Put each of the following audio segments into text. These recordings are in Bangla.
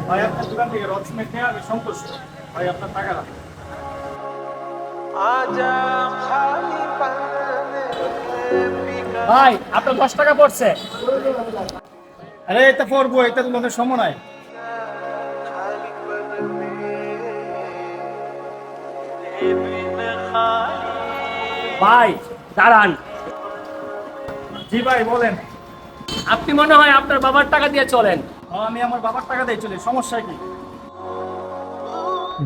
ভাই আপনার দোকান থেকে রড সিমেন্ট নিয়ে আমি সন্তুষ্ট। ভাই আপনার টাকা রাখুন। ভাই আপনার 10 টাকা পড়ছে। আরে এটা পড়বো, এটা তো লোনের সময় নাই। ভাই দাঁড়ান, জি ভাই বলেন। আপনি মনে হয় আপনার বাবার টাকা দিয়ে চলেন। আমি আমার বাবার টাকা দিয়ে চলি, সমস্যা কি?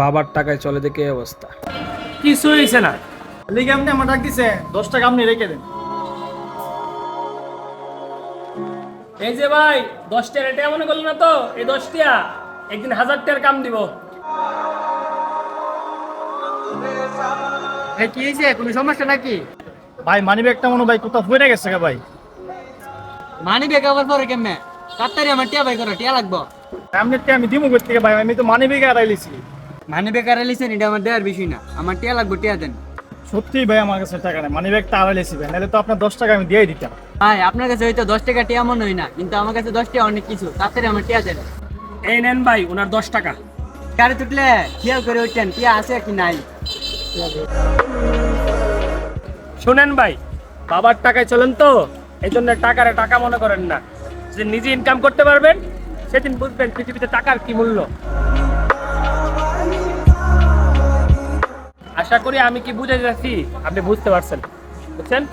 বাবার টাকায় চলে দেখে এই অবস্থা। কিছু হয়েছে না। লিগে আপনি আমার ডাক দিছে, 10 টাকা আপনি রেখে দেন। এই যে ভাই 10 টাকা এটা মনে করলেন না তো, এই 10 টাকা একদিন 1000 টাকার কাম দিব। কি হয়েছে, কোনো সমস্যা নাকি? ভাই মানি ব্যাগটা মনে হয় ভাই কোথাও পড়ে গেছে গা ভাই। মানি ব্যাগ আবার পরে কেমনে? তাড়াতাড়ি আমার টিয়া বাই করো, টিয়া লাগবো। এমনিতে আমি দিমু করতে ভাই, আমি তো মানি ব্যাগে আড়াইলিছি। মানি ব্যাগ আর লিছেন, এটা আমার দেওয়ার বিষয় না, আমার টিয়া লাগবো, টিয়া দেন। সত্যি ভাই আমার কাছে টাকা নেই, মানি ব্যাগটা আড়াইলিছি ভাই, নাহলে তো আপনার 10 টাকা আমি দিয়ে দিতাম। ভাই আপনার কাছে হয়তো 10 টাকা টিয়া মনে হয় না, কিন্তু আমার কাছে 10 টাকা অনেক কিছু, তাড়াতাড়ি আমার টিয়া দেন। এই নেন ভাই ওনার 10 টাকা। গাড়ি তুটলে খেয়াল করে উঠতেন টিয়া আছে কি নাই। শুনেন ভাই, বাবার টাকায় চলেন তো, এই জন্য টাকারে টাকা মনে করেন না। যে নিজে ইনকাম করতে পারবেন সেদিন বুঝবেন পৃথিবীতে টাকার কি মূল্য। আশা করি আমি কি বুঝে যাচ্ছি আপনি বুঝতে পারছেন, বুঝছেন?